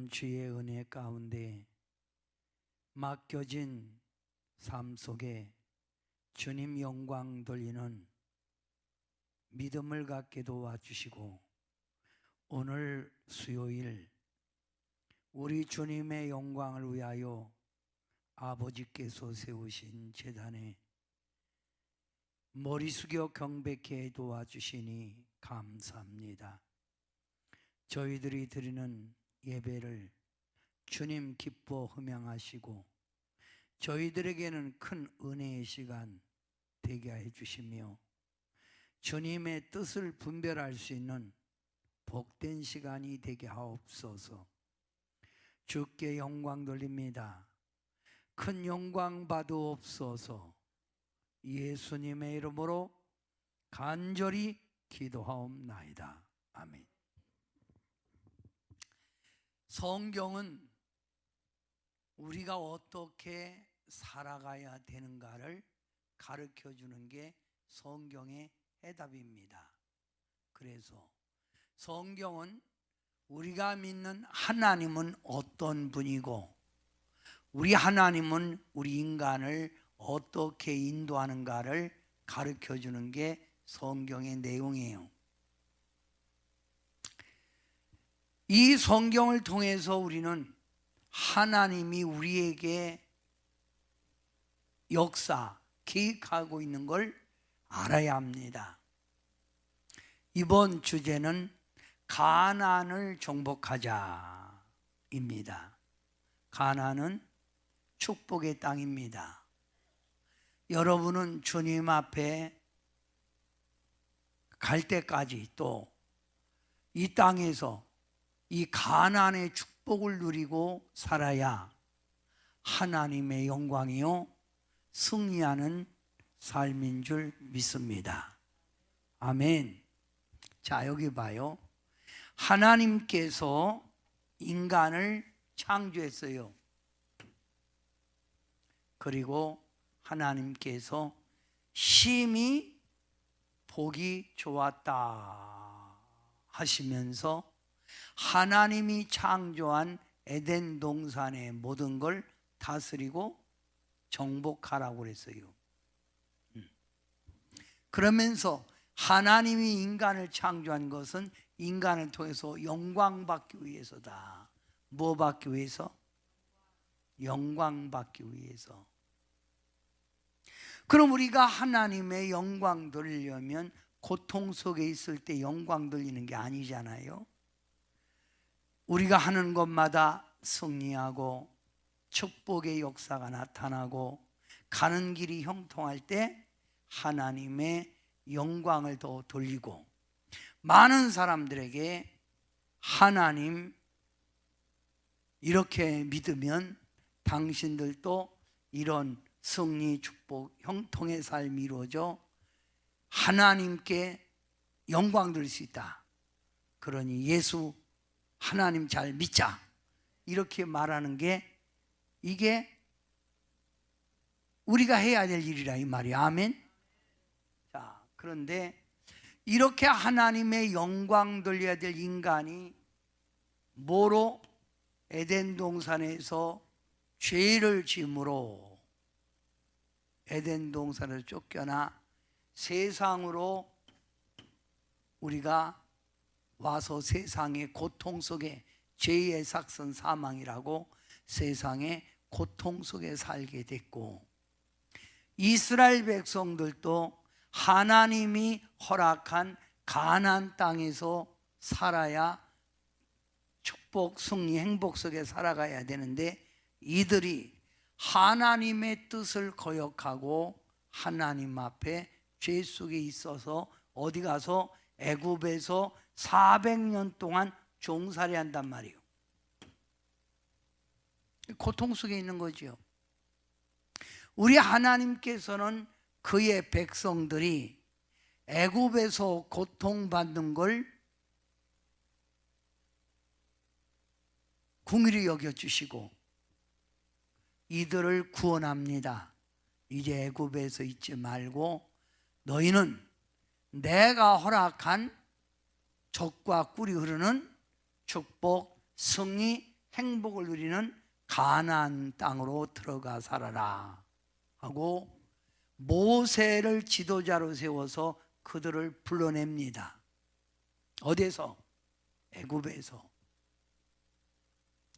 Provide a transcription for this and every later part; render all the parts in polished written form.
귀한 주의 은혜 가운데 맡겨진 삶 속에 주님 영광 돌리는 믿음을 갖게 도와주시고, 오늘 수요일 우리 주님의 영광을 위하여 아버지께서 세우신 제단에 머리 숙여 경배케 도와주시니 감사합니다. 저희들이 드리는 예배를 주님 기뻐 흠양하시고 저희들에게는 큰 은혜의 시간 되게 해 주시며 주님의 뜻을 분별할 수 있는 복된 시간이 되게 하옵소서. 주께 영광 돌립니다. 큰 영광 받으옵소서. 예수님의 이름으로 간절히 기도하옵나이다. 아멘. 성경은 우리가 어떻게 살아가야 되는가를 가르쳐 주는 게 성경의 해답입니다. 그래서 성경은 우리가 믿는 하나님은 어떤 분이고 우리 하나님은 우리 인간을 어떻게 인도하는가를 가르쳐 주는 게 성경의 내용이에요. 이 성경을 통해서 우리는 하나님이 우리에게 역사, 계획하고 있는 걸 알아야 합니다. 이번 주제는 가나안을 정복하자입니다. 가나안은 축복의 땅입니다. 여러분은 주님 앞에 갈 때까지 또 이 땅에서 이 가나안의 축복을 누리고 살아야 하나님의 영광이요 승리하는 삶인 줄 믿습니다. 아멘. 자, 여기 봐요. 하나님께서 인간을 창조했어요. 그리고 하나님께서 심히 보기 좋았다 하시면서 하나님이 창조한 에덴 동산의 모든 걸 다스리고 정복하라고 그랬어요. 그러면서 하나님이 인간을 창조한 것은 인간을 통해서 영광 받기 위해서다. 뭐 받기 위해서? 영광 받기 위해서. 그럼 우리가 하나님의 영광 돌리려면 고통 속에 있을 때 영광 돌리는 게 아니잖아요. 우리가 하는 것마다 승리하고 축복의 역사가 나타나고 가는 길이 형통할 때 하나님의 영광을 더 돌리고, 많은 사람들에게 하나님 이렇게 믿으면 당신들도 이런 승리, 축복, 형통의 삶이 이루어져 하나님께 영광 돌릴 수 있다. 그러니 예수 하나님 잘 믿자 이렇게 말하는 게 이게 우리가 해야 될 일이라 이 말이야. 아멘. 자, 그런데 이렇게 하나님의 영광 돌려야 될 인간이 뭐로? 에덴 동산에서 죄를 지음으로 에덴 동산에서 쫓겨나 세상으로 우리가 와서 세상의 고통 속에, 죄의 삭선 사망이라고 세상의 고통 속에 살게 됐고, 이스라엘 백성들도 하나님이 허락한 가나안 땅에서 살아야 축복, 승리, 행복 속에 살아가야 되는데 이들이 하나님의 뜻을 거역하고 하나님 앞에 죄 속에 있어서 어디 가서 애굽에서 400년 동안 종살이 한단 말이에요. 고통 속에 있는 거죠. 우리 하나님께서는 그의 백성들이 애굽에서 고통받는 걸 긍휼히 여겨주시고 이들을 구원합니다. 이제 애굽에서 있지 말고 너희는 내가 허락한 젖과 꿀이 흐르는 축복, 승리, 행복을 누리는 가나안 땅으로 들어가 살아라 하고 모세를 지도자로 세워서 그들을 불러냅니다. 어디에서? 애굽에서,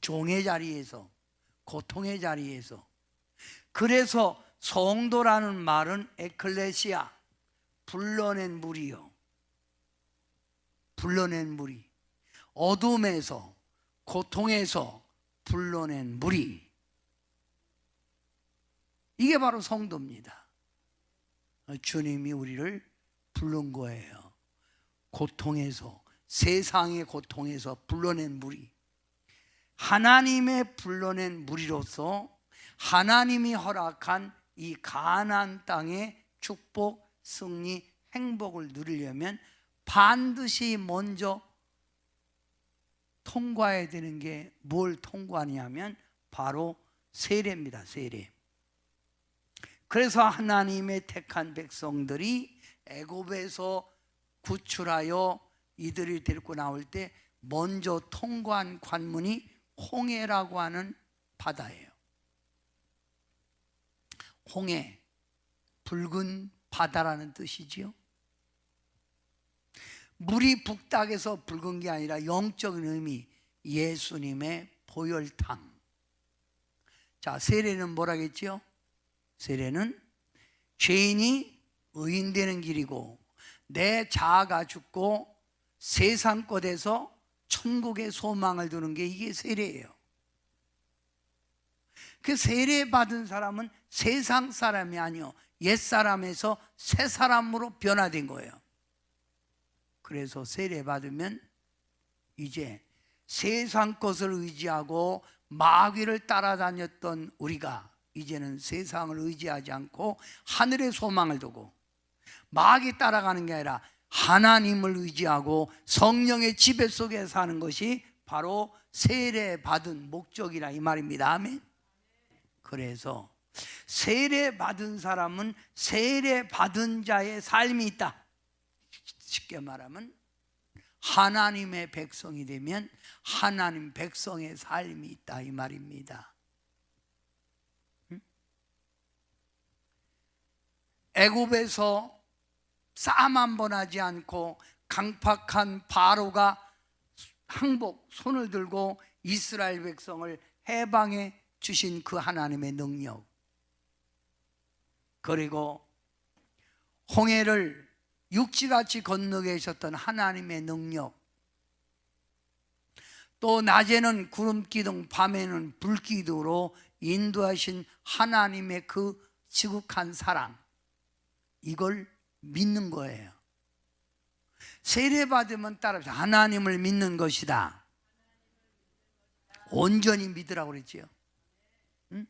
종의 자리에서, 고통의 자리에서. 그래서 성도라는 말은 에클레시아, 불러낸 무리요, 불러낸 무리. 어둠에서, 고통에서 불러낸 무리, 이게 바로 성도입니다. 주님이 우리를 부른 거예요. 고통에서, 세상의 고통에서 불러낸 무리, 하나님의 불러낸 무리로서 하나님이 허락한 이 가나안 땅의 축복, 승리, 행복을 누리려면 반드시 먼저 통과해야 되는 게 뭘 통과하냐면 바로 세례입니다. 세례. 그래서 하나님의 택한 백성들이 애굽에서 구출하여 이들이 데리고 나올 때 먼저 통과한 관문이 홍해라고 하는 바다예요. 홍해, 붉은 바다라는 뜻이지요. 물이 북닥에서 붉은 게 아니라 영적인 의미, 예수님의 보혈탕. 자, 세례는 뭐라겠죠? 세례는 죄인이 의인 되는 길이고 내 자아가 죽고 세상 것에서 천국의 소망을 두는 게 이게 세례예요. 그 세례 받은 사람은 세상 사람이 아니요 옛 사람에서 새 사람으로 변화된 거예요. 그래서 세례 받으면 이제 세상 것을 의지하고 마귀를 따라다녔던 우리가 이제는 세상을 의지하지 않고 하늘의 소망을 두고 마귀 따라가는 게 아니라 하나님을 의지하고 성령의 지배 속에 사는 것이 바로 세례 받은 목적이라 이 말입니다. 아멘. 그래서 세례 받은 사람은 세례 받은 자의 삶이 있다. 쉽게 말하면 하나님의 백성이 되면 하나님 백성의 삶이 있다 이 말입니다. 애굽에서 싸움 한 번 하지 않고 강팍한 바로가 항복 손을 들고 이스라엘 백성을 해방해 주신 그 하나님의 능력, 그리고 홍해를 육지같이 건너게 하셨던 하나님의 능력, 또 낮에는 구름기둥 밤에는 불기둥으로 인도하신 하나님의 그 지극한 사랑, 이걸 믿는 거예요. 세례받으면 따라서 하나님을 믿는 것이다. 온전히 믿으라고 그랬지요. 응?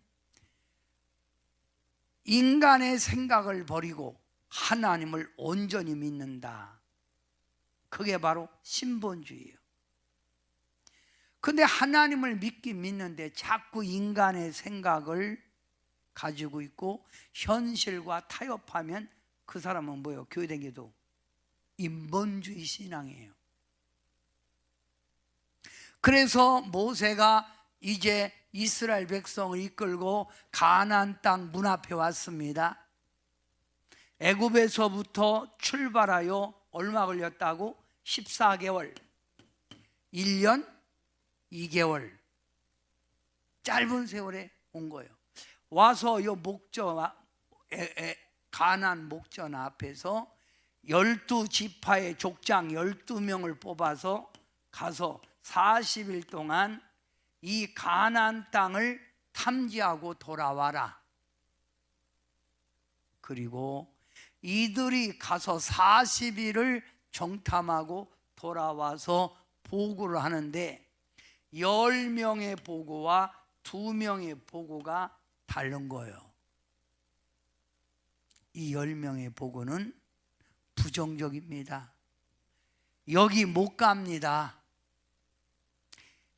인간의 생각을 버리고 하나님을 온전히 믿는다. 그게 바로 신본주의예요. 근데 하나님을 믿긴 믿는데 자꾸 인간의 생각을 가지고 있고 현실과 타협하면 그 사람은 뭐예요? 교회 다녀도 인본주의 신앙이에요. 그래서 모세가 이제 이스라엘 백성을 이끌고 가나안 땅 문 앞에 왔습니다. 애굽에서부터 출발하여 얼마 걸렸다고? 14개월, 1년 2개월, 짧은 세월에 온 거예요. 와서 이 목전, 가나안 목전 앞에서 12지파의 족장 12명을 뽑아서 가서 40일 동안 이 가나안 땅을 탐지하고 돌아와라. 그리고 이들이 가서 40일을 정탐하고 돌아와서 보고를 하는데 10명의 보고와 2명의 보고가 다른 거예요. 이 10명의 보고는 부정적입니다. 여기 못 갑니다.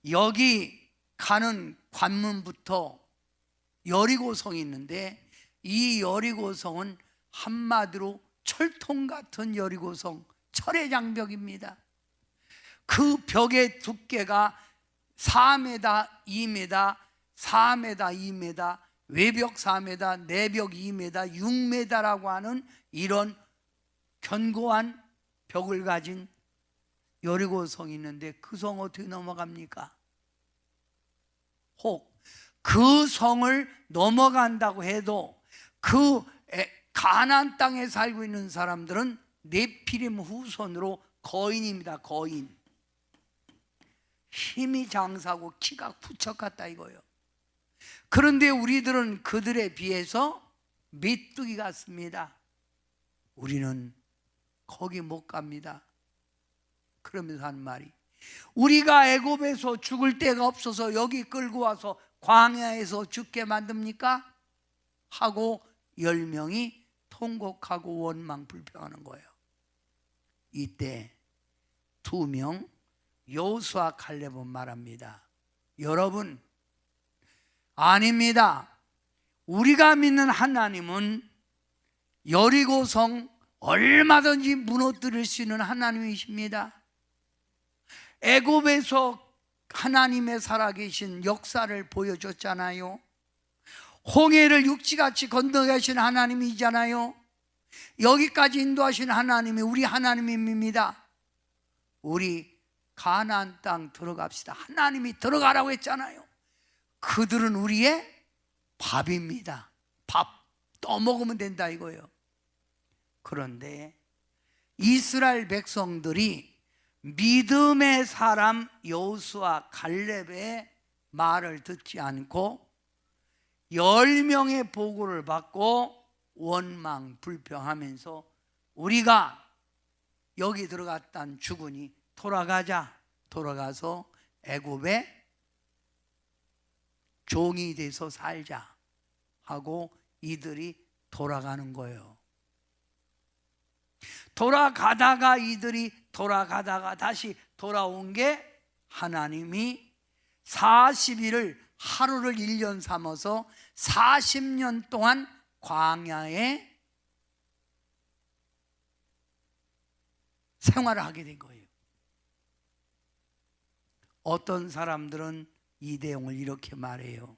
여기 가는 관문부터 여리고성이 있는데 이 여리고성은 한마디로 철통 같은 여리고성, 철의 장벽입니다. 그 벽의 두께가 4m, 2m, 4m, 2m, 외벽 4m, 내벽 2m, 6m라고 하는 이런 견고한 벽을 가진 여리고성이 있는데 그 성 어떻게 넘어갑니까? 혹 그 성을 넘어간다고 해도 그 가나안 땅에 살고 있는 사람들은 네피림 후손으로 거인입니다. 거인. 힘이 장사고 키가 부척 같다 이거예요. 그런데 우리들은 그들에 비해서 메뚜기 같습니다. 우리는 거기 못 갑니다. 그러면서 하는 말이, 우리가 애굽에서 죽을 데가 없어서 여기 끌고 와서 광야에서 죽게 만듭니까? 하고 10명이 통곡하고 원망불평하는 거예요. 이때 2명 여호수아 갈렙은 말합니다. 여러분, 아닙니다. 우리가 믿는 하나님은 여리고성 얼마든지 무너뜨릴 수 있는 하나님이십니다. 애굽에서 하나님의 살아계신 역사를 보여줬잖아요. 홍해를 육지같이 건너가신 하나님이잖아요. 여기까지 인도하신 하나님이 우리 하나님입니다. 우리 가나안 땅 들어갑시다. 하나님이 들어가라고 했잖아요. 그들은 우리의 밥입니다. 밥 떠먹으면 된다 이거예요. 그런데 이스라엘 백성들이 믿음의 사람 여호수아 갈렙의 말을 듣지 않고 10명의 보고를 받고 원망 불평하면서 우리가 여기 들어갔단 죽으니 돌아가서 애굽에 종이 돼서 살자 하고 이들이 돌아가는 거예요. 이들이 돌아가다가 다시 돌아온 게 하나님이 40일을 하루를 1년 삼아서 40년 동안 광야에 생활을 하게 된 거예요. 어떤 사람들은 이 내용을 이렇게 말해요.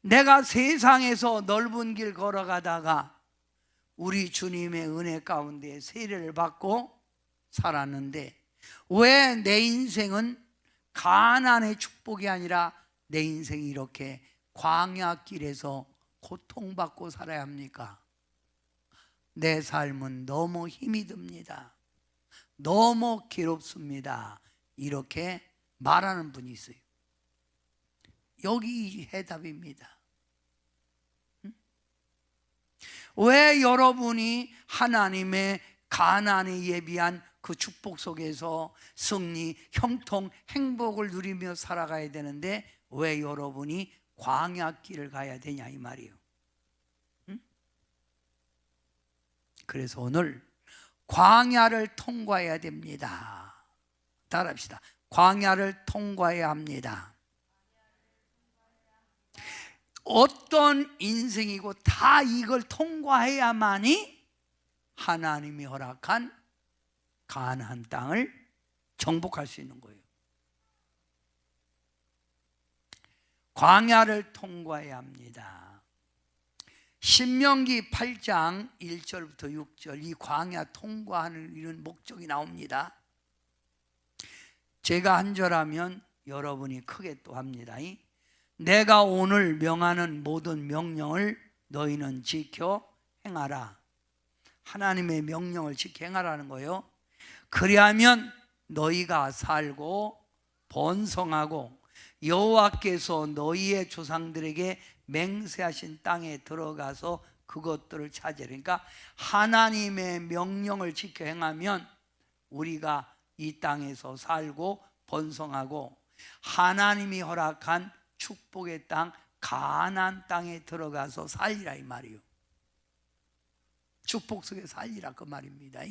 내가 세상에서 넓은 길 걸어가다가 우리 주님의 은혜 가운데 세례를 받고 살았는데 왜 내 인생은 가나안의 축복이 아니라 내 인생이 이렇게 광야길에서 고통받고 살아야 합니까? 내 삶은 너무 힘이 듭니다. 너무 괴롭습니다. 이렇게 말하는 분이 있어요. 여기 해답입니다. 왜 여러분이 하나님의 가나안에 예비한 그 축복 속에서 승리, 형통, 행복을 누리며 살아가야 되는데 왜 여러분이 광야길을 가야 되냐 이 말이에요. 그래서 오늘 광야를 통과해야 됩니다. 따라합시다. 광야를 통과해야 합니다. 어떤 인생이고 다 이걸 통과해야만이 하나님이 허락한 가나안 땅을 정복할 수 있는 거예요. 광야를 통과해야 합니다. 신명기 8장 1절부터 6절 이 광야 통과하는 이런 목적이 나옵니다. 제가 한 절하면 여러분이 크게 또 합니다. 내가 오늘 명하는 모든 명령을 너희는 지켜 행하라. 하나님의 명령을 지켜 행하라는 거예요. 그리하면 너희가 살고 번성하고 여호와께서 너희의 조상들에게 맹세하신 땅에 들어가서 그것들을 차지하라. 그러니까 하나님의 명령을 지켜 행하면 우리가 이 땅에서 살고 번성하고 하나님이 허락한 축복의 땅 가나안 땅에 들어가서 살리라 이 말이에요. 축복 속에 살리라 그 말입니다.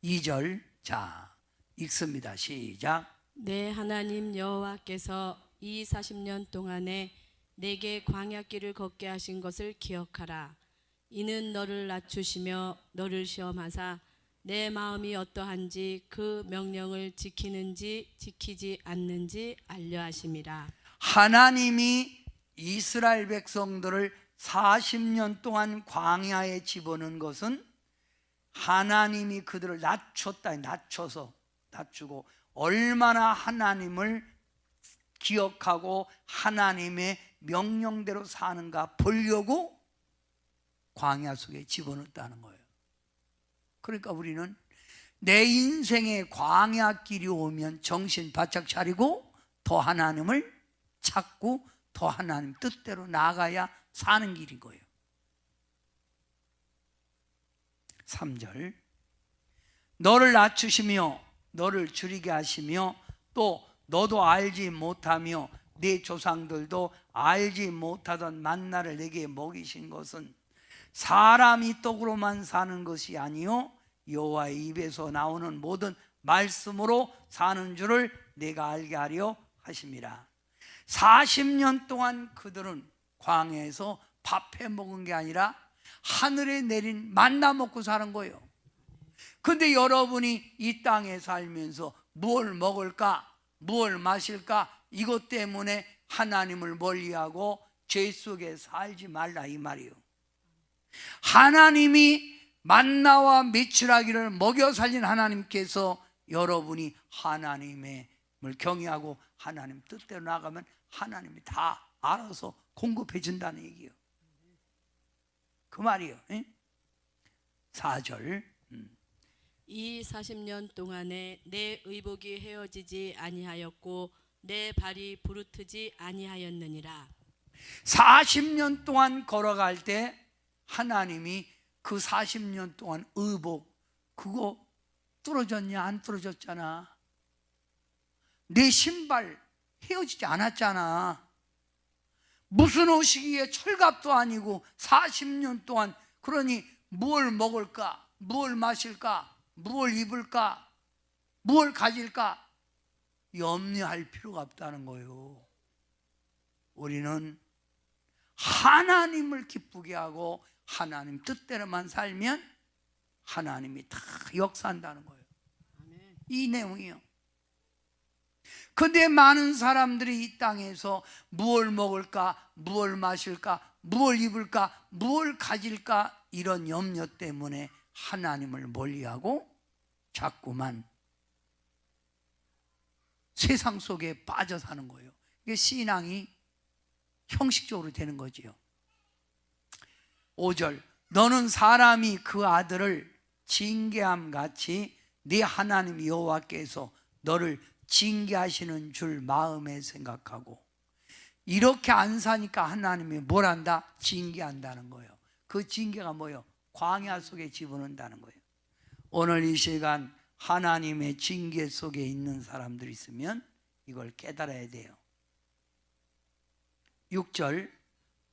2절 자 읽습니다. 시작. 내 하나님 여호와께서 이 40년 동안에 내게 광야길을 걷게 하신 것을 기억하라. 이는 너를 낮추시며 너를 시험하사 내 마음이 어떠한지 그 명령을 지키는지 지키지 않는지 알려 하심이라. 하나님이 이스라엘 백성들을 40년 동안 광야에 집어넣은 것은 하나님이 그들을 낮추고 얼마나 하나님을 기억하고 하나님의 명령대로 사는가 보려고 광야 속에 집어넣었다는 거예요. 그러니까 우리는 내 인생에 광야길이 오면 정신 바짝 차리고 더 하나님을 찾고 더 하나님 뜻대로 나아가야 사는 길인 거예요. 3절, 너를 낮추시며 너를 줄이게 하시며 또 너도 알지 못하며 네 조상들도 알지 못하던 만나를 내게 먹이신 것은 사람이 떡으로만 사는 것이 아니요 여호와의 입에서 나오는 모든 말씀으로 사는 줄을 내가 알게 하려 하심이라. 40년 동안 그들은 광야에서 밥해 먹은 게 아니라 하늘에 내린 만나 먹고 사는 거예요. 근데 여러분이 이 땅에 살면서 무엇을 먹을까, 무엇을 마실까, 이것 때문에 하나님을 멀리하고 죄 속에 살지 말라 이 말이에요. 하나님이 만나와 메추라기를 먹여 살린 하나님께서 여러분이 하나님을 경외하고 하나님 뜻대로 나가면 하나님이 다 알아서 공급해 준다는 얘기예요. 그 말이에요. 4절, 이 40년 동안에 내 의복이 헤어지지 아니하였고 내 발이 부르트지 아니하였느니라. 40년 동안 걸어갈 때 하나님이 그 40년 동안 의복 그거 뚫어졌냐? 안 뚫어졌잖아. 내 신발 헤어지지 않았잖아. 무슨 옷이기에 철갑도 아니고 40년 동안, 그러니 뭘 먹을까, 뭘 마실까, 뭘 입을까, 뭘 가질까 염려할 필요가 없다는 거예요. 우리는 하나님을 기쁘게 하고 하나님 뜻대로만 살면 하나님이 다 역사한다는 거예요. 이 내용이요. 근데 많은 사람들이 이 땅에서 무엇을 먹을까, 무엇을 마실까, 무엇을 입을까, 무엇을 가질까 이런 염려 때문에 하나님을 멀리하고 자꾸만 세상 속에 빠져 사는 거예요. 이게 신앙이 형식적으로 되는 거지요. 5절, 너는 사람이 그 아들을 징계함 같이 네 하나님 여호와께서 너를 징계하시는 줄 마음에 생각하고, 이렇게 안 사니까 하나님이 뭘 한다? 징계한다는 거예요. 그 징계가 뭐예요? 광야 속에 집어넣는다는 거예요. 오늘 이 시간 하나님의 징계 속에 있는 사람들이 있으면 이걸 깨달아야 돼요. 6절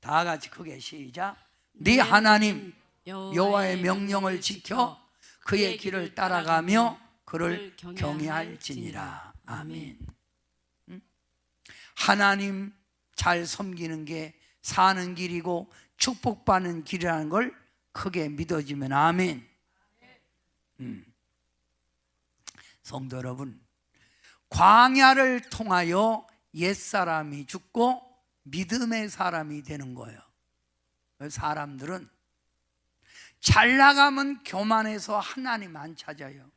다 같이 크게 시작. 네 하나님 여호와의 명령을 지켜 그의 길을 따라가며 그를 경외할지니라. 아멘. 하나님 잘 섬기는 게 사는 길이고 축복받는 길이라는 걸 크게 믿어지면 아멘. 성도 여러분, 광야를 통하여 옛사람이 죽고 믿음의 사람이 되는 거예요. 사람들은 잘 나가면 교만해서 하나님 안 찾아요.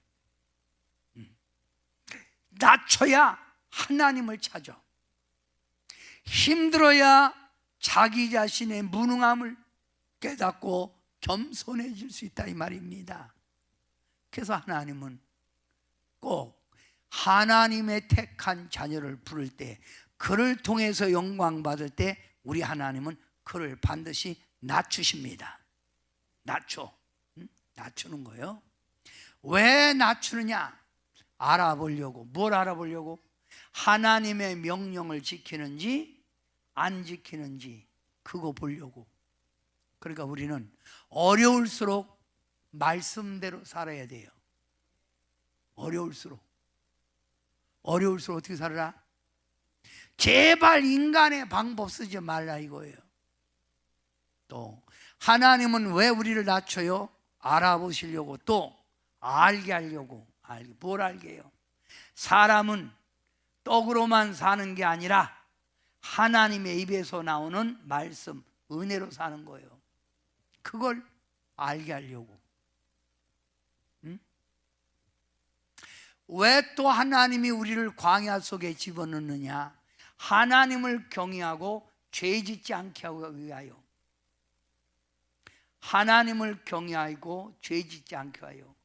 낮춰야 하나님을 찾아. 힘들어야 자기 자신의 무능함을 깨닫고 겸손해질 수 있다 이 말입니다. 그래서 하나님은 꼭 하나님의 택한 자녀를 부를 때, 그를 통해서 영광 받을 때 우리 하나님은 그를 반드시 낮추십니다. 낮추는 거예요. 왜 낮추느냐? 알아보려고. 뭘 알아보려고? 하나님의 명령을 지키는지 안 지키는지 그거 보려고. 그러니까 우리는 어려울수록 말씀대로 살아야 돼요. 어려울수록 어떻게 살아라? 제발 인간의 방법 쓰지 말라 이거예요. 또 하나님은 왜 우리를 낮춰요? 알아보시려고. 또 알게 하려고. 뭘 알게 해요? 사람은 떡으로만 사는 게 아니라 하나님의 입에서 나오는 말씀, 은혜로 사는 거예요. 그걸 알게 하려고. 왜 또 하나님이 우리를 광야 속에 집어넣느냐? 하나님을 경외하고 죄 짓지 않게 하기 위하여. 하나님을 경외하고 죄 짓지 않게 하여.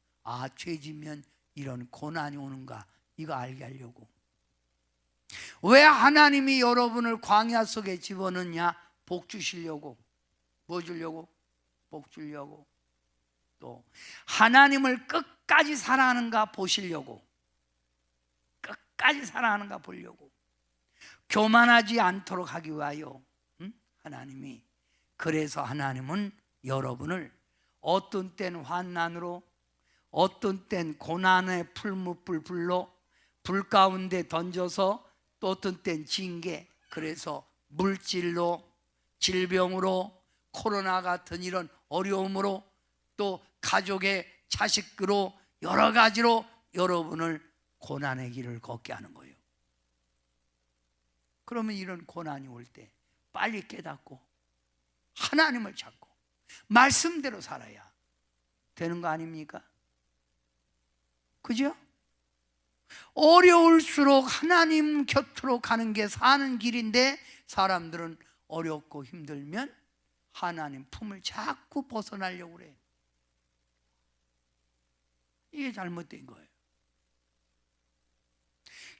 죄 짓면 이런 고난이 오는가, 이거 알게 하려고. 왜 하나님이 여러분을 광야 속에 집어넣냐? 복 주시려고. 뭐 주려고? 복 주려고. 또 하나님을 끝까지 사랑하는가 보시려고. 끝까지 사랑하는가 보려고. 교만하지 않도록 하기 위하여. 하나님이. 그래서 하나님은 여러분을 어떤 땐 환난으로, 어떤 땐 고난의 풀무불 불 가운데 던져서, 또 어떤 땐 징계, 그래서 물질로, 질병으로, 코로나 같은 이런 어려움으로, 또 가족의 자식으로, 여러 가지로 여러분을 고난의 길을 걷게 하는 거예요. 그러면 이런 고난이 올 때 빨리 깨닫고 하나님을 찾고 말씀대로 살아야 되는 거 아닙니까? 그죠? 어려울수록 하나님 곁으로 가는 게 사는 길인데, 사람들은 어렵고 힘들면 하나님 품을 자꾸 벗어나려고 그래. 이게 잘못된 거예요.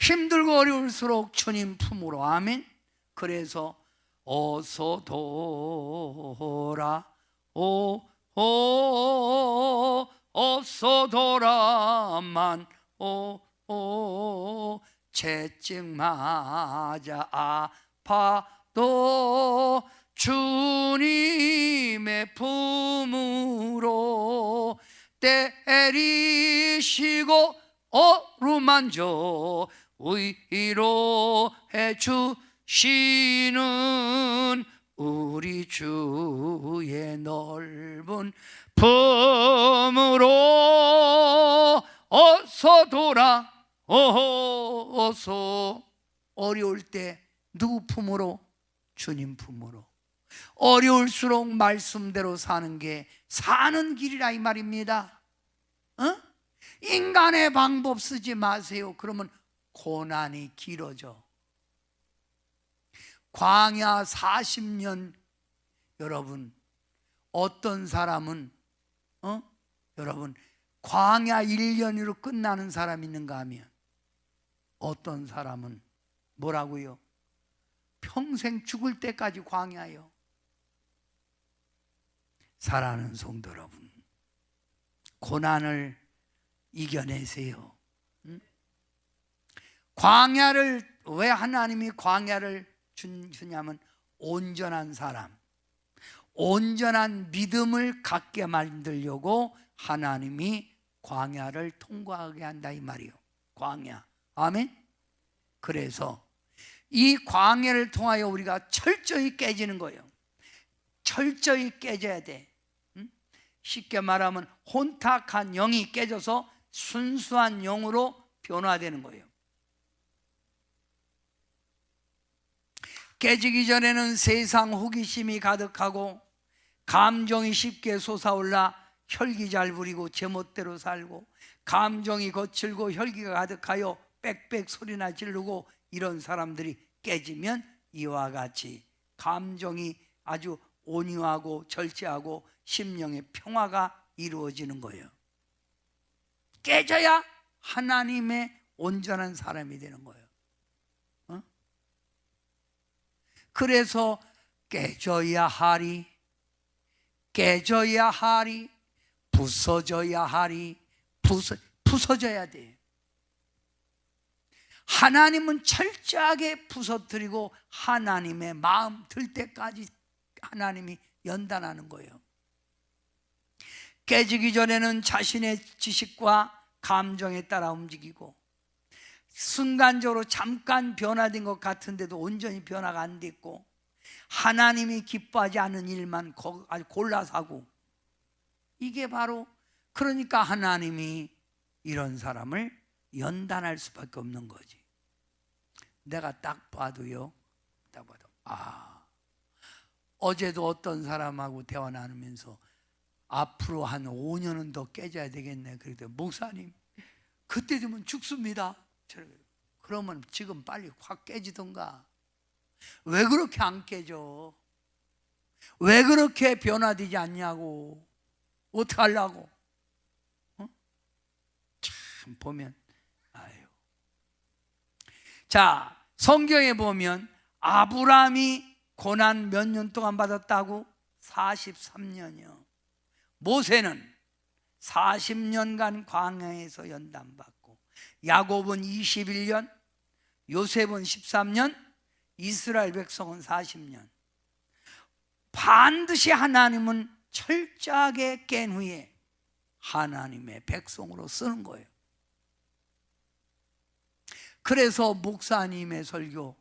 힘들고 어려울수록 주님 품으로. 아멘. 그래서 어서 돌아 어서 돌아만 채찍 맞아 아파도 주님의 품으로 때리시고 어루만져 위로해 주시는 우리 주의 넓은 품으로 어서 돌아. 어서. 어려울 때 누구 품으로? 주님 품으로. 어려울수록 말씀대로 사는 게 사는 길이라 이 말입니다. 인간의 방법 쓰지 마세요. 그러면 고난이 길어져. 광야 40년, 여러분 어떤 사람은 여러분 광야 1년으로 끝나는 사람이 있는가 하면, 어떤 사람은 뭐라고요? 평생 죽을 때까지 광야예요. 사랑하는 성도 여러분, 고난을 이겨내세요. 광야를 왜 하나님이 광야를 주냐면 온전한 사람, 온전한 믿음을 갖게 만들려고 하나님이 광야를 통과하게 한다 이 말이에요. 광야. 아멘. 그래서 이 광야를 통하여 우리가 철저히 깨지는 거예요. 철저히 깨져야 돼. 쉽게 말하면 혼탁한 영이 깨져서 순수한 영으로 변화되는 거예요. 깨지기 전에는 세상 호기심이 가득하고 감정이 쉽게 솟아올라 혈기 잘 부리고 제멋대로 살고, 감정이 거칠고 혈기가 가득하여 빽빽 소리나 지르고, 이런 사람들이 깨지면 이와 같이 감정이 아주 온유하고 절제하고 심령의 평화가 이루어지는 거예요. 깨져야 하나님의 온전한 사람이 되는 거예요. 그래서 깨져야 하리, 깨져야 하리, 부서져야 하리, 부서져야 돼. 하나님은 철저하게 부서뜨리고 하나님의 마음 들 때까지 하나님이 연단하는 거예요. 깨지기 전에는 자신의 지식과 감정에 따라 움직이고, 순간적으로 잠깐 변화된 것 같은데도 온전히 변화가 안 됐고, 하나님이 기뻐하지 않는 일만 아주 골라서 하고, 이게 바로 그러니까 하나님이 이런 사람을 연단할 수밖에 없는 거지. 내가 딱 봐도요, 어제도 어떤 사람하고 대화 나누면서 앞으로 한 5년은 더 깨져야 되겠네. 그랬더니 목사님, 그때 되면 죽습니다. 그러면 지금 빨리 확 깨지던가. 왜 그렇게 안 깨져? 왜 그렇게 변화되지 않냐고. 어떻게 하려고? 참 보면 아유. 자, 성경에 보면 아브라함이 고난 몇 년 동안 받았다고? 43년이요. 모세는 40년간 광야에서 연단받고, 야곱은 21년, 요셉은 13년, 이스라엘 백성은 40년. 반드시 하나님은 철저하게 깬 후에 하나님의 백성으로 쓰는 거예요. 그래서 목사님의 설교,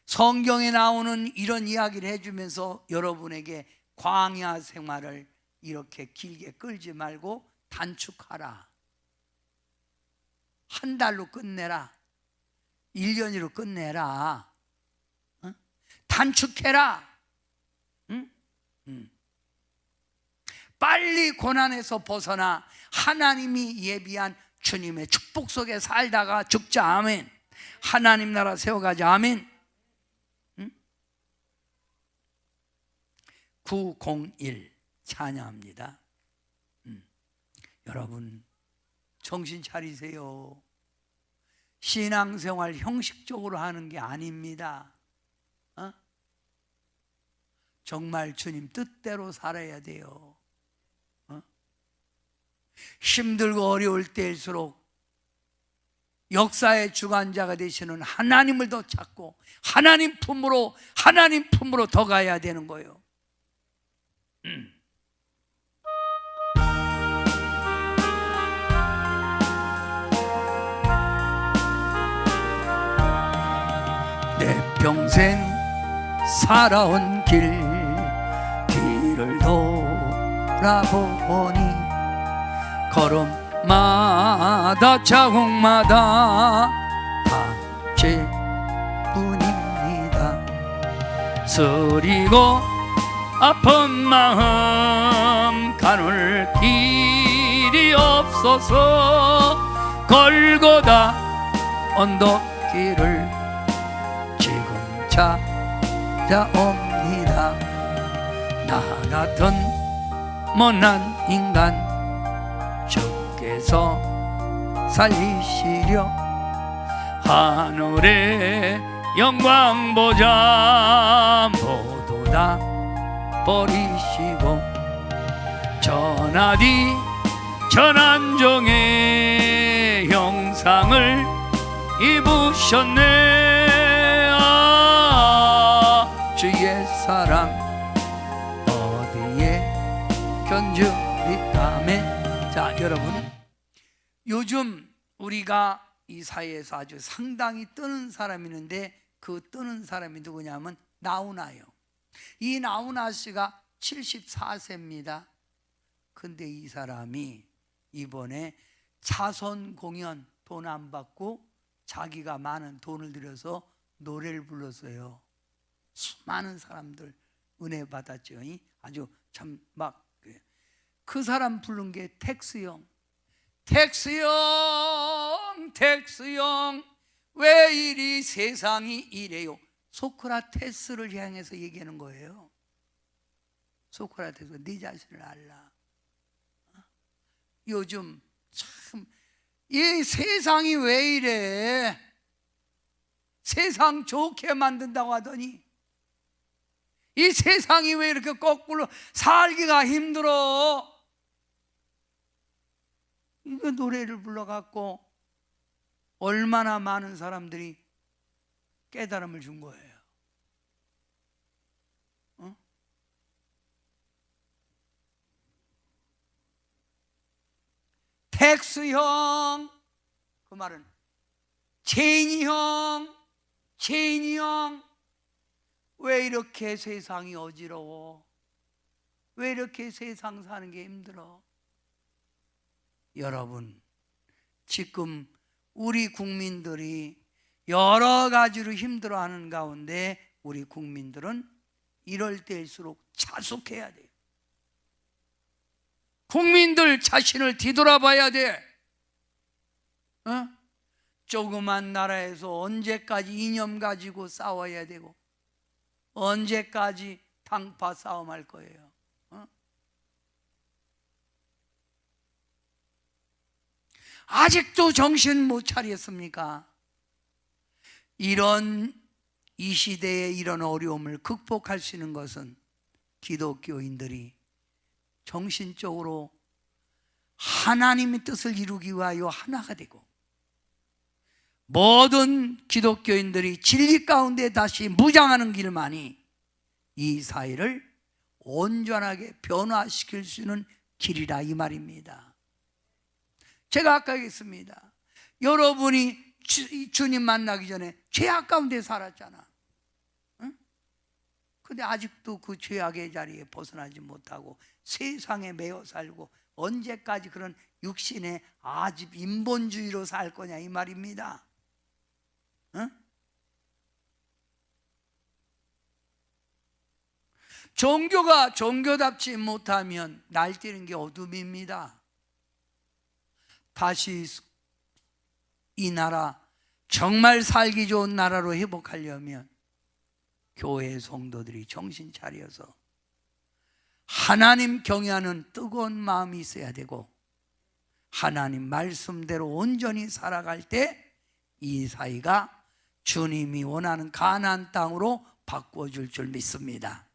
성경에 나오는 이런 이야기를 해주면서 여러분에게 광야 생활을 이렇게 길게 끌지 말고 단축하라. 한 달로 끝내라. 1년으로 끝내라. 단축해라. 빨리 고난에서 벗어나 하나님이 예비한 주님의 축복 속에 살다가 죽자. 아멘. 하나님 나라 세워가자. 아멘. 901 찬양합니다. 여러분 정신 차리세요. 신앙생활 형식적으로 하는 게 아닙니다. 정말 주님 뜻대로 살아야 돼요. 힘들고 어려울 때일수록 역사의 주관자가 되시는 하나님을 더 찾고 하나님 품으로 더 가야 되는 거예요. 내 평생 살아온 길을 돌아보니 걸음마다 자국마다 다 죄뿐입니다. 쓰리고 아픈 마음 가눌 길이 없어서 골고다 언덕길을 지금 찾아옵니다. 나 같은 못난 인간 주께서 살리시려 하늘의 영광보자 모두 다 버리시고 전하디 전한종의 형상을 입으셨네. 아, 주의 사랑 어디에 견주리까매. 자, 여러분, 요즘 우리가 이 사회에서 아주 상당히 뜨는 사람이 있는데 그 뜨는 사람이 누구냐면 나훈아요. 이 나훈아 씨가 74세입니다. 근데 이 사람이 이번에 자선 공연 돈 안 받고 자기가 많은 돈을 들여서 노래를 불렀어요. 수많은 사람들 은혜 받았죠. 아주 참 막 그 사람 부른 게 텍스형. 텍스형 왜 이리 세상이 이래요. 소크라테스를 향해서 얘기하는 거예요. 소크라테스, 네 자신을 알라. 요즘 참 이 세상이 왜 이래. 세상 좋게 만든다고 하더니 이 세상이 왜 이렇게 거꾸로 살기가 힘들어. 이거 노래를 불러갖고 얼마나 많은 사람들이 깨달음을 준 거예요. 텍스형, 그 말은 제인이 형, 왜 이렇게 세상이 어지러워? 왜 이렇게 세상 사는 게 힘들어? 여러분, 지금 우리 국민들이 여러 가지로 힘들어하는 가운데 우리 국민들은 이럴 때일수록 자숙해야 돼요. 국민들 자신을 뒤돌아봐야 돼. 조그만 나라에서 언제까지 이념 가지고 싸워야 되고, 언제까지 당파 싸움할 거예요? 아직도 정신 못 차렸습니까? 이 시대의 이런 어려움을 극복할 수 있는 것은 기독교인들이 정신적으로 하나님의 뜻을 이루기 위하여 하나가 되고, 모든 기독교인들이 진리 가운데 다시 무장하는 길만이 이 사회를 온전하게 변화시킬 수 있는 길이라 이 말입니다. 제가 아까 얘기했습니다. 여러분이 주님 만나기 전에 죄악 가운데 살았잖아. 근데 아직도 그 죄악의 자리에 벗어나지 못하고 세상에 매여 살고 언제까지 그런 육신의 아집 인본주의로 살 거냐 이 말입니다. 종교가 종교답지 못하면 날뛰는 게 어둠입니다. 다시 이 나라 정말 살기 좋은 나라로 회복하려면 교회 성도들이 정신 차려서 하나님 경외하는 뜨거운 마음이 있어야 되고, 하나님 말씀대로 온전히 살아갈 때 이 사회가 주님이 원하는 가나안 땅으로 바꿔줄 줄 믿습니다.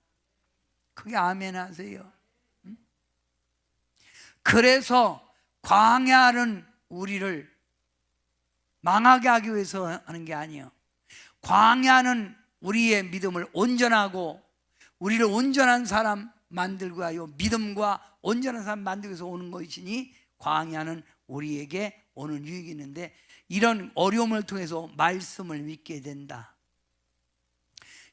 그게 아멘 하세요. 그래서 광야는 우리를 망하게 하기 위해서 하는 게 아니에요. 광야는 우리의 믿음을 온전하고 우리를 온전한 사람 만들고 하여 믿음과 온전한 사람 만들기 위해서 오는 것이니, 광야는 우리에게 오는 유익이 있는데, 이런 어려움을 통해서 말씀을 믿게 된다.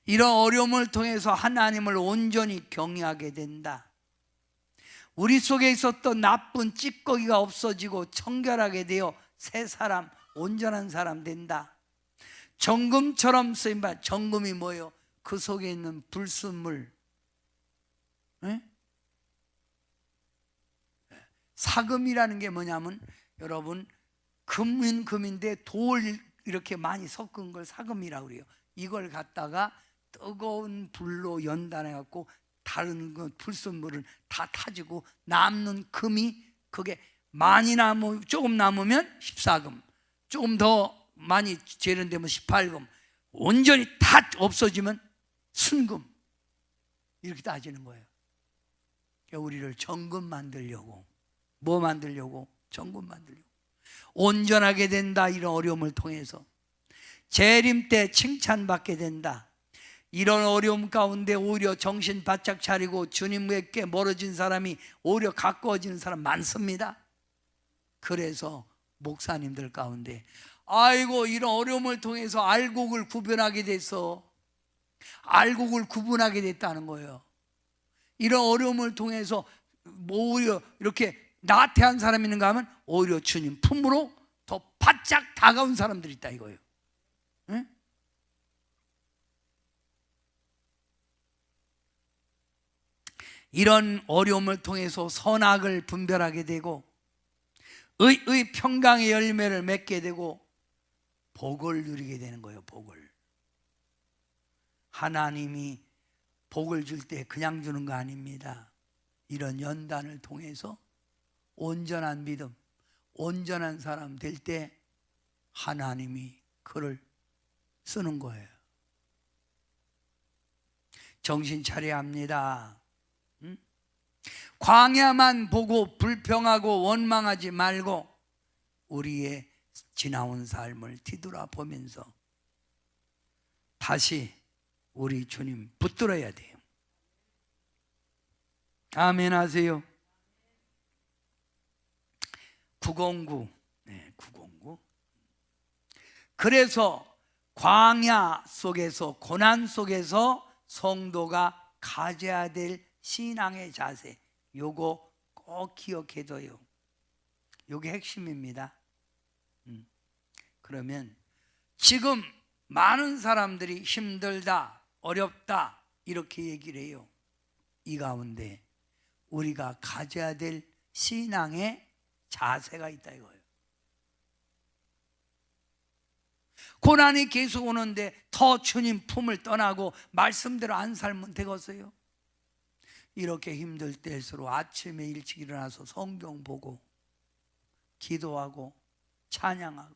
이런 어려움을 통해서 하나님을 온전히 경외하게 된다. 우리 속에 있었던 나쁜 찌꺼기가 없어지고 청결하게 되어 새 사람, 온전한 사람 된다. 정금처럼 쓰임받. 정금이 뭐예요? 그 속에 있는 불순물. 사금이라는 게 뭐냐면, 여러분, 금인데 돌 이렇게 많이 섞은 걸 사금이라고 그래요. 이걸 갖다가 뜨거운 불로 연단해 갖고 다른 그 불순물은 다 타지고 남는 금이, 그게 많이 조금 남으면 14금, 조금 더 많이 재련되면 18금, 온전히 다 없어지면 순금, 이렇게 따지는 거예요. 그러니까 우리를 정금 만들려고, 뭐 만들려고? 정금 만들려고. 온전하게 된다. 이런 어려움을 통해서 재림 때 칭찬받게 된다. 이런 어려움 가운데 오히려 정신 바짝 차리고 주님께 멀어진 사람이 오히려 가까워지는 사람 많습니다. 그래서 목사님들 가운데 아이고, 이런 어려움을 통해서 알곡을 구분하게 돼서 알곡을 구분하게 됐다는 거예요. 이런 어려움을 통해서 오히려 이렇게 나태한 사람이 있는가 하면 오히려 주님 품으로 더 바짝 다가온 사람들이 있다 이거예요. 응? 이런 어려움을 통해서 선악을 분별하게 되고 의 평강의 열매를 맺게 되고 복을 누리게 되는 거예요. 복을. 하나님이 복을 줄 때 그냥 주는 거 아닙니다. 이런 연단을 통해서 온전한 믿음, 온전한 사람 될 때 하나님이 그를 쓰는 거예요. 정신 차려야 합니다. 광야만 보고 불평하고 원망하지 말고 우리의 지나온 삶을 뒤돌아보면서 다시 우리 주님 붙들어야 돼요. 아멘 하세요. 909. 네, 909. 그래서 광야 속에서, 고난 속에서 성도가 가져야 될 신앙의 자세, 요거 꼭 기억해둬요. 이게 핵심입니다. 그러면 지금 많은 사람들이 힘들다, 어렵다 이렇게 얘기를 해요. 이 가운데 우리가 가져야 될 신앙의 자세가 있다 이거예요. 고난이 계속 오는데 더 주님 품을 떠나고 말씀대로 안 살면 되겠어요? 이렇게 힘들 때일수록 아침에 일찍 일어나서 성경 보고 기도하고 찬양하고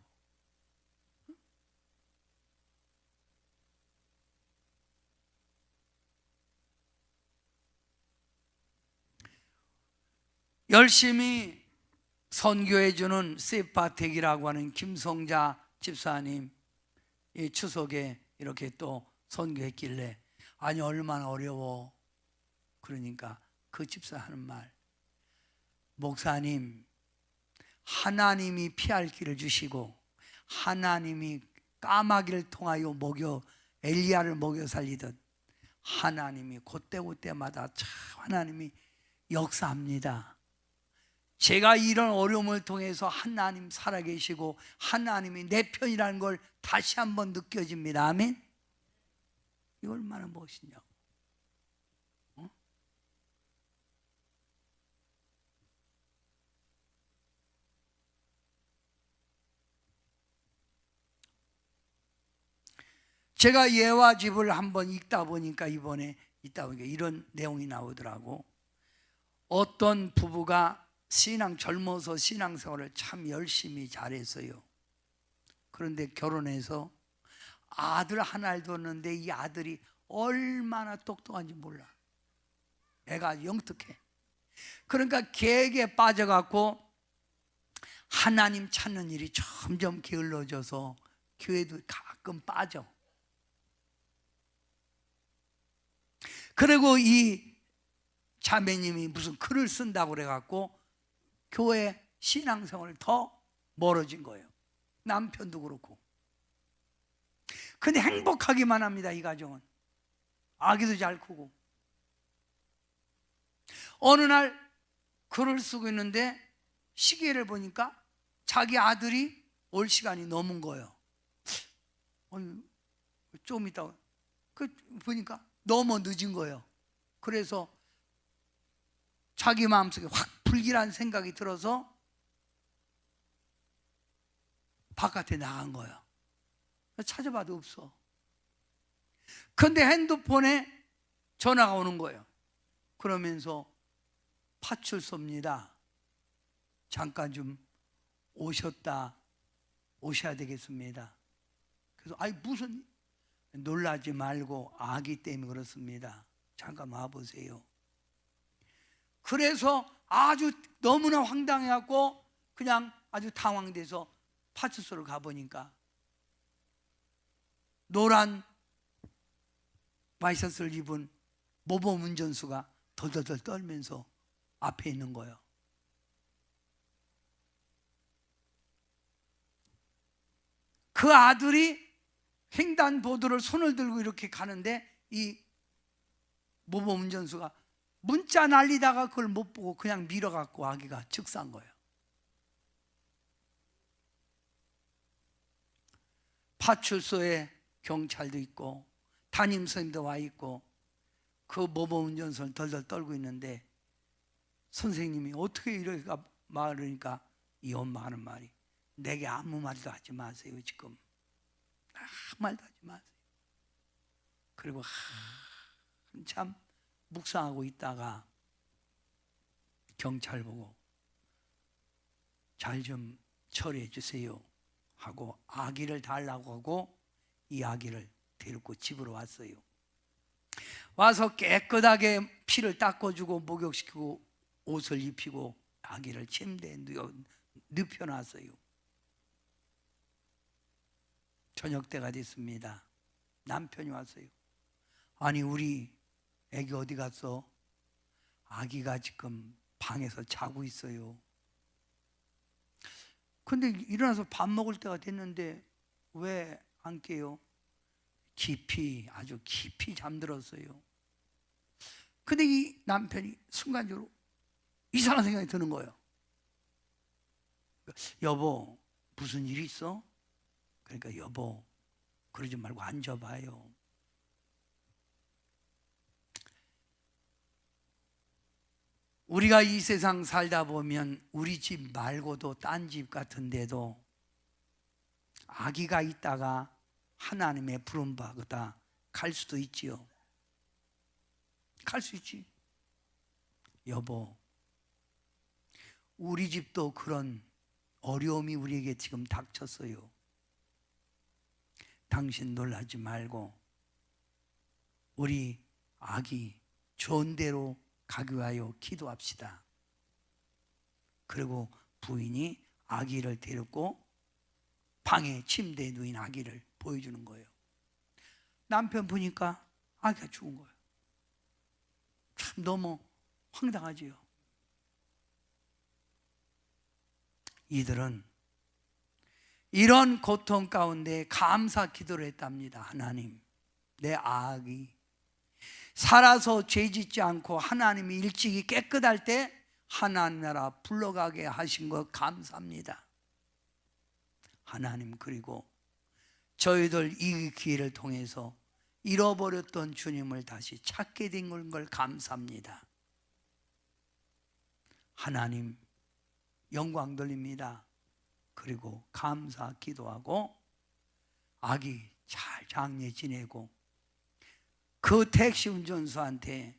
열심히 선교해주는 세파텍이라고 하는 김성자 집사님 이 추석에 이렇게 또 선교했길래 아니 얼마나 어려워. 그러니까 그 집사 하는 말, 목사님 하나님이 피할 길을 주시고 하나님이 까마귀를 통하여 먹여 엘리야를 먹여 살리듯 하나님이 그때마다 참 하나님이 역사합니다. 제가 이런 어려움을 통해서 하나님 살아계시고 하나님이 내 편이라는 걸 다시 한번 느껴집니다. 아멘. 이거 얼마나 멋있냐고. 제가 예와 집을 한번 읽다 보니까 이번에 이런 내용이 나오더라고. 어떤 부부가 젊어서 신앙생활을 참 열심히 잘했어요. 그런데 결혼해서 아들 하나를 뒀는데 이 아들이 얼마나 똑똑한지 몰라. 애가 영특해. 그러니까 계획에 빠져갖고 하나님 찾는 일이 점점 게을러져서 교회도 가끔 빠져. 그리고 이 자매님이 무슨 글을 쓴다고 그래갖고 교회 신앙생활을 더 멀어진 거예요. 남편도 그렇고. 근데 행복하기만 합니다. 이 가정은. 아기도 잘 크고. 어느 날 글을 쓰고 있는데 시계를 보니까 자기 아들이 올 시간이 넘은 거예요. 좀 있다가 보니까 너무 늦은 거예요. 그래서 자기 마음속에 확 불길한 생각이 들어서 바깥에 나간 거예요. 찾아봐도 없어. 그런데 핸드폰에 전화가 오는 거예요. 그러면서 파출소입니다. 잠깐 좀 오셔야 되겠습니다. 그래서 무슨 놀라지 말고 아기 때문에 그렇습니다. 잠깐 와보세요. 그래서 아주 너무나 황당해갖고 그냥 아주 당황돼서 파출소를 가보니까 노란 와이셔츠를 입은 모범 운전수가 덜덜덜 떨면서 앞에 있는 거예요. 그 아들이 횡단보도를 손을 들고 이렇게 가는데 이 모범 운전수가 문자 날리다가 그걸 못 보고 그냥 밀어갖고 아기가 즉사한 거예요. 파출소에 경찰도 있고 담임선생님도 와 있고 그 모범 운전수를 덜덜 떨고 있는데 선생님이 어떻게 이렇게 말하니까 이 엄마 하는 말이 내게 아무 말도 하지 마세요. 지금 아무 말도 하지 마세요. 그리고 한참 묵상하고 있다가 경찰 보고 잘 좀 처리해 주세요 하고 아기를 달라고 하고 이 아기를 데리고 집으로 왔어요. 와서 깨끗하게 피를 닦아주고 목욕시키고 옷을 입히고 아기를 침대에 눕혀놨어요. 저녁 때가 됐습니다. 남편이 왔어요. 아니 우리 애기 어디 갔어? 아기가 지금 방에서 자고 있어요. 근데 일어나서 밥 먹을 때가 됐는데 왜 안 깨요? 아주 깊이 잠들었어요. 근데 이 남편이 순간적으로 이상한 생각이 드는 거예요. 여보 무슨 일 있어? 그러니까 여보 그러지 말고 앉아봐요. 우리가 이 세상 살다 보면 우리 집 말고도 딴 집 같은 데도 아기가 있다가 하나님의 부름받아 갈 수도 있지요. 갈 수 있지. 여보, 우리 집도 그런 어려움이 우리에게 지금 닥쳤어요. 당신 놀라지 말고 우리 아기 좋은 데로 가기 위하여 기도합시다. 그리고 부인이 아기를 데리고 방에 침대에 누인 아기를 보여주는 거예요. 남편 보니까 아기가 죽은 거예요. 참 너무 황당하지요. 이들은 이런 고통 가운데 감사 기도를 했답니다. 하나님, 내 아기 살아서 죄짓지 않고 하나님이 일찍이 깨끗할 때 하나님 나라 불러가게 하신 것 감사합니다. 하나님, 그리고 저희들 이 기회를 통해서 잃어버렸던 주님을 다시 찾게 된 걸 감사합니다. 하나님 영광 돌립니다. 그리고 감사 기도하고 아기 잘 장례 지내고 그 택시 운전수한테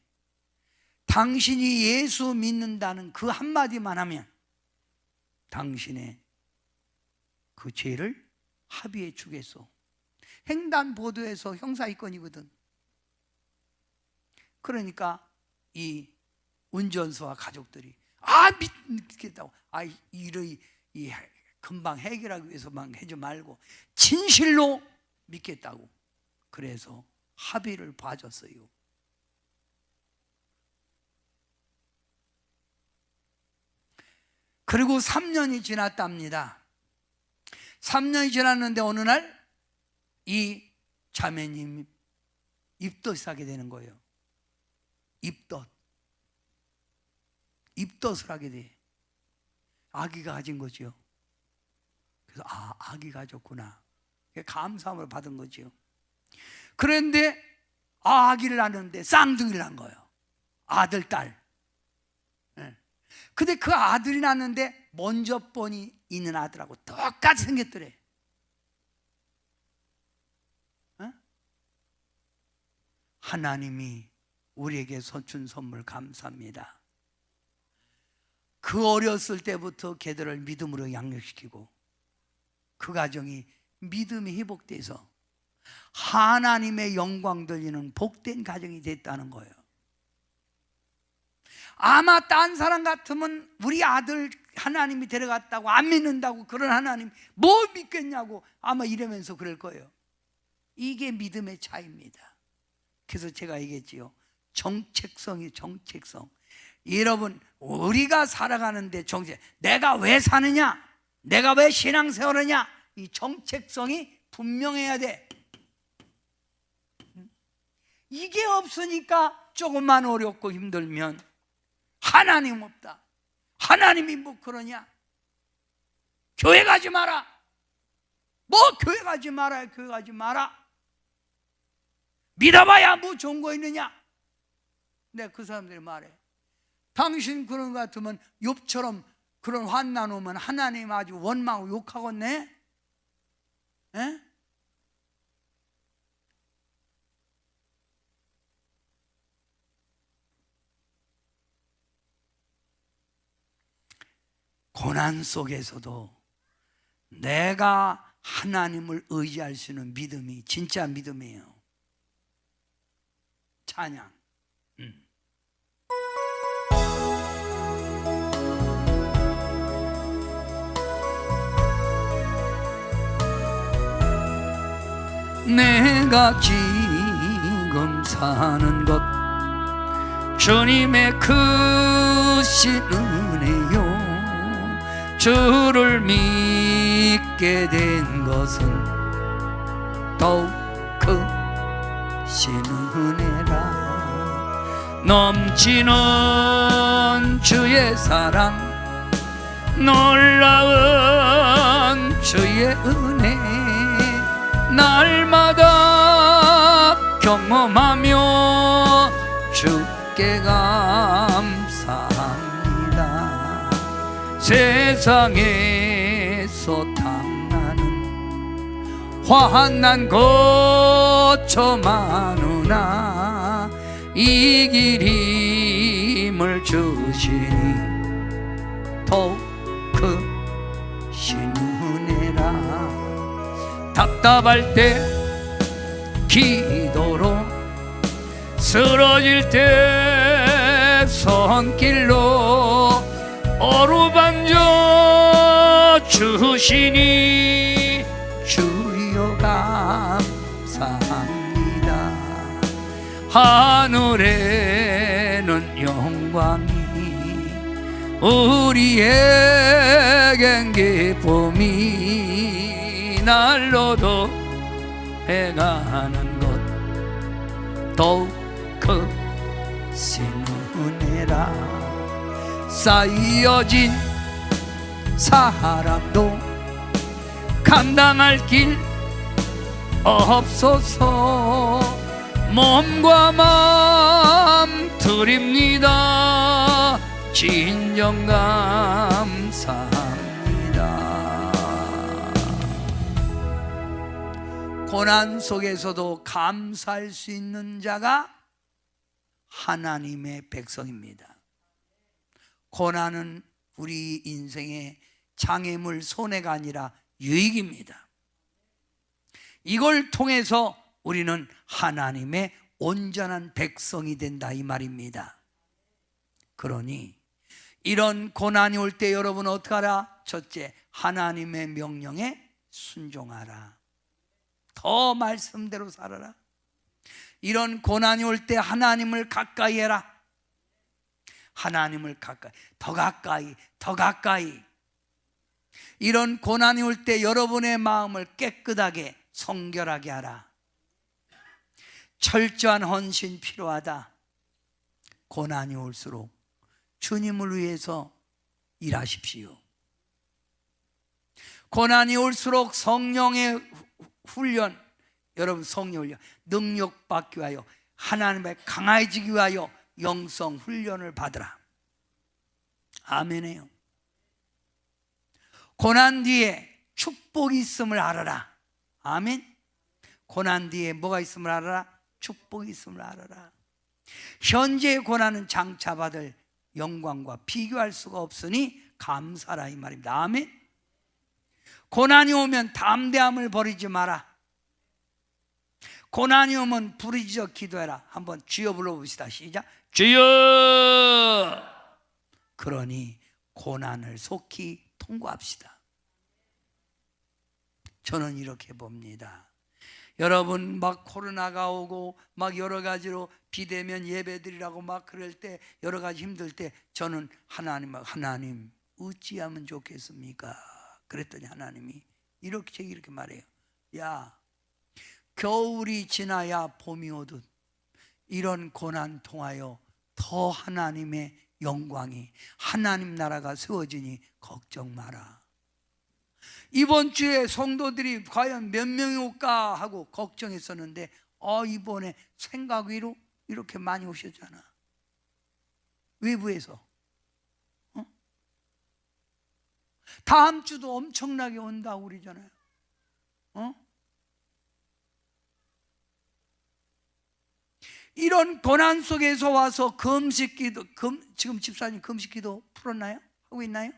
당신이 예수 믿는다는 그 한마디만 하면 당신의 그 죄를 합의해 주겠소. 횡단보도에서 형사입건이거든. 그러니까 이 운전수와 가족들이 믿겠다고, 이 금방 해결하기 위해서만 하지 말고 진실로 믿겠다고. 그래서 합의를 봐줬어요. 그리고 3년이 지났답니다. 3년이 지났는데 어느 날 이 자매님 입덧이 하게 되는 거예요. 입덧을 하게 돼. 아기가 가진 거죠. 그래서 아기가 가졌구나. 감사함을 받은 거죠. 그런데 아기를 낳는데 쌍둥이를 낳은 거예요. 아들, 딸. 근데 그 아들이 낳는데 먼저 번이 있는 아들하고 똑같이 생겼더래. 하나님이 우리에게 준 선물 감사합니다. 그 어렸을 때부터 걔들을 믿음으로 양육시키고 그 가정이 믿음이 회복돼서 하나님의 영광 들리는 복된 가정이 됐다는 거예요. 아마 딴 사람 같으면 우리 아들 하나님이 데려갔다고 안 믿는다고, 그런 하나님 뭐 믿겠냐고 아마 이러면서 그럴 거예요. 이게 믿음의 차이입니다. 그래서 제가 얘기했지요. 정체성이 정체성. 여러분, 우리가 살아가는데 내가 왜 사느냐, 내가 왜 신앙생활하냐, 이 정체성이 분명해야 돼. 이게 없으니까 조금만 어렵고 힘들면 하나님 없다, 하나님이 뭐 그러냐, 교회 가지 마라, 뭐 교회 가지 마라, 교회 가지 마라, 믿어봐야 뭐 좋은 거 있느냐. 내가 그 사람들이 말해, 당신 그런 것 같으면 욥처럼 그런 환난 오면 하나님 아주 원망하고 욕하겠네. 에? 고난 속에서도 내가 하나님을 의지할 수 있는 믿음이 진짜 믿음이에요. 찬양. 내가 지금 사는 것 주님의 크신 은혜요. 주를 믿게 된 것은 더욱 크신 은혜라. 넘치는 주의 사랑 놀라운 주의 은혜 날마다 경험하며 주께 감사합니다. 세상에서 당하는 환난 거쳐마누나 이 길 힘을 주시니 더욱 크신 은혜라. 답답할 때 기도로 쓰러질 때 손길로 어루만져 주시니 주여 감사합니다. 하늘에는 영광이 우리에겐 기쁨이 날로도 해가는 것 더욱 크신 은혜라. 쌓여진 사람도 감당할 길 없어서 몸과 마음 드립니다. 진정 감사합니다. 고난 속에서도 감사할 수 있는 자가 하나님의 백성입니다. 고난은 우리 인생의 장애물, 손해가 아니라 유익입니다. 이걸 통해서 우리는 하나님의 온전한 백성이 된다 이 말입니다. 그러니 이런 고난이 올 때 여러분 어떻게 하라? 첫째, 하나님의 명령에 순종하라. 더 말씀대로 살아라. 이런 고난이 올 때 하나님을 가까이 해라. 하나님을 가까이, 더 가까이, 더 가까이. 이런 고난이 올 때 여러분의 마음을 깨끗하게 성결하게 하라. 철저한 헌신 필요하다. 고난이 올수록 주님을 위해서 일하십시오. 고난이 올수록 성령의 훈련, 여러분 성령 훈련, 능력 받기 위하여 하나님의 강해지기 위하여 영성 훈련을 받으라. 아멘이에요. 고난 뒤에 축복이 있음을 알아라. 아멘. 고난 뒤에 뭐가 있음을 알아라? 축복이 있음을 알아라. 현재의 고난은 장차 받을 영광과 비교할 수가 없으니 감사라 이 말입니다. 아멘. 고난이 오면 담대함을 버리지 마라. 고난이 오면 부르짖어 기도해라. 한번 주여 불러봅시다. 시작. 주여. 그러니 고난을 속히 통과합시다. 저는 이렇게 봅니다. 여러분 막 코로나가 오고 막 여러 가지로 비대면 예배드리라고 막 그럴 때 여러 가지 힘들 때 저는 하나님 어찌하면 좋겠습니까? 그랬더니 하나님이 이렇게 말해요. 야, 겨울이 지나야 봄이 오듯 이런 고난 통하여 더 하나님의 영광이 하나님 나라가 세워지니 걱정 마라. 이번 주에 성도들이 과연 몇 명이 올까 하고 걱정했었는데 이번에 생각 위로 이렇게 많이 오셨잖아. 외부에서. 다음 주도 엄청나게 온다고 그러잖아요. 이런 고난 속에서 와서 금식기도, 지금 집사님 금식기도 풀었나요? 하고 있나요?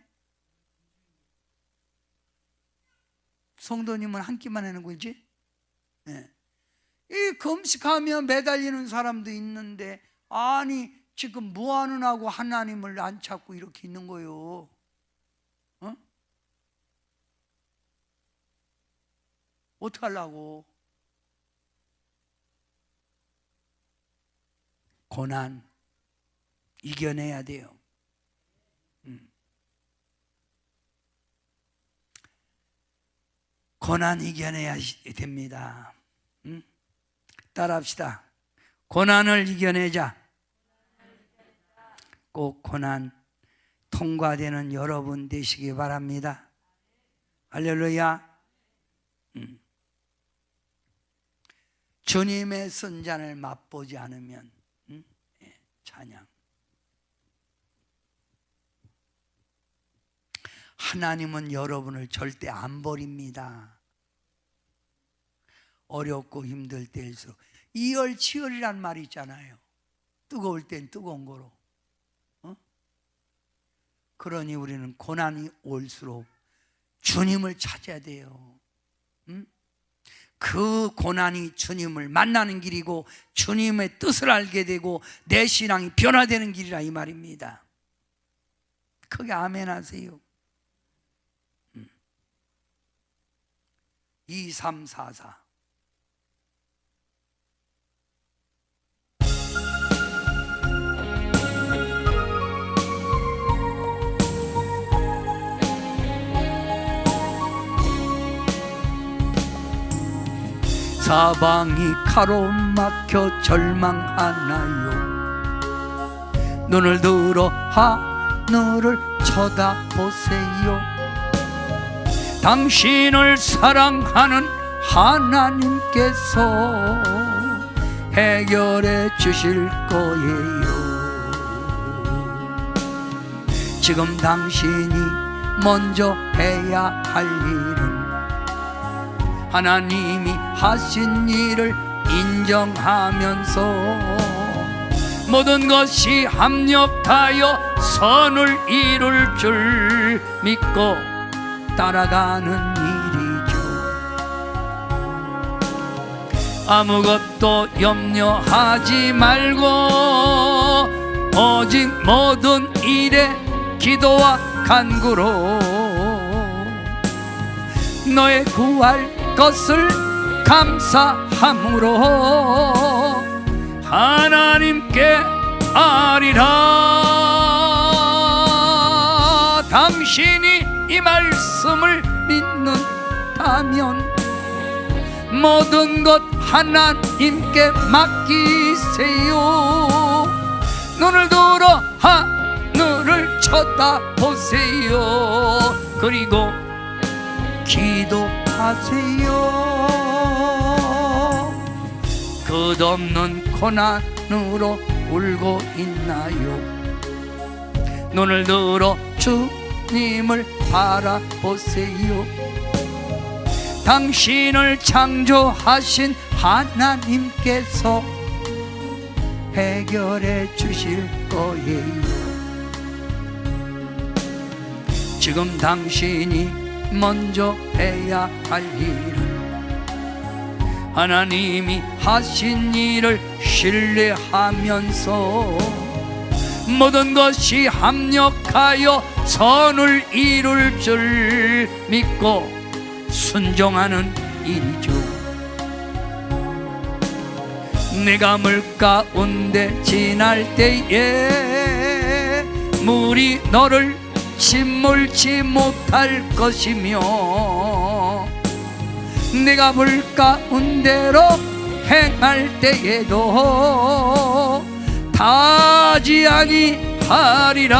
성도님은 한 끼만 하는 거지? 네. 이 금식하며 매달리는 사람도 있는데 아니 지금 뭐하는 하고 하나님을 안 찾고 이렇게 있는 거예요. 어떡하려고? 고난 이겨내야 돼요. 고난 이겨내야 됩니다. 따라합시다. 고난을 이겨내자. 꼭 고난 통과되는 여러분 되시기 바랍니다. 할렐루야. 주님의 선잔을 맛보지 않으면 찬양. 하나님은 여러분을 절대 안 버립니다. 어렵고 힘들 때일수록 이열치열이란 말이 있잖아요. 뜨거울 땐 뜨거운 거로. 그러니 우리는 고난이 올수록 주님을 찾아야 돼요. 그 고난이 주님을 만나는 길이고 주님의 뜻을 알게 되고 내 신앙이 변화되는 길이라 이 말입니다. 크게 아멘 하세요. 2344 사방이 가로막혀 절망하나요? 눈을 들어 하늘을 쳐다보세요. 당신을 사랑하는 하나님께서 해결해 주실 거예요. 지금 당신이 먼저 해야 할 일은 하나님이 하신 일을 인정하면서 모든 것이 합력하여 선을 이룰 줄 믿고 따라가는 일이죠. 아무것도 염려하지 말고 오직 모든 일에 기도와 간구로 너의 구할 것을 감사함으로 하나님께 아리라. 당신이 이 말씀을 믿는다면 모든 것 하나님께 맡기세요. 눈을 들어 하늘을 쳐다보세요. 그리고 기도하세요. 끝없는 고난으로 울고 있나요? 눈을 들어 주님을 바라보세요. 당신을 창조하신 하나님께서 해결해 주실 거예요. 지금 당신이 먼저 해야 할 일은 하나님이 하신 일을 신뢰하면서 모든 것이 합력하여 선을 이룰 줄 믿고 순종하는 일이죠. 내가 물 가운데 지날 때에 물이 너를 침몰치 못할 것이며 내가 물 가운데로 행할 때에도 타지 아니하리라.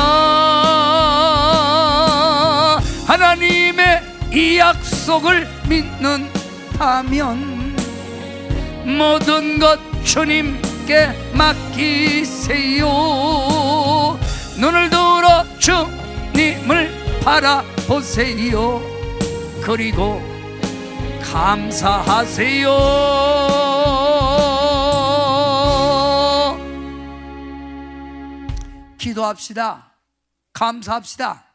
하나님의 이 약속을 믿는다면 모든 것 주님께 맡기세요. 눈을 들어 주님을 바라보세요. 그리고 감사하세요. 기도합시다. 감사합시다.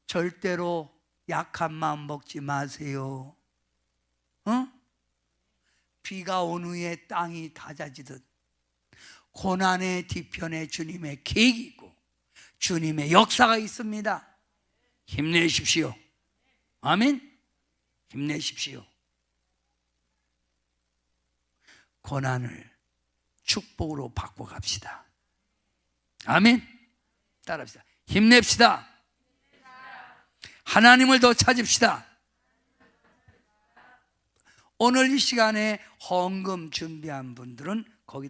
절대로 약한 마음 먹지 마세요. 비가 온 후에 땅이 다져지듯 고난의 뒤편에 주님의 계획이 있고 주님의 역사가 있습니다. 힘내십시오. 아멘. 힘내십시오. 고난을 축복으로 바꿔갑시다. 아멘. 따라합시다. 힘냅시다. 하나님을 더 찾읍시다. 오늘 이 시간에 헌금 준비한 분들은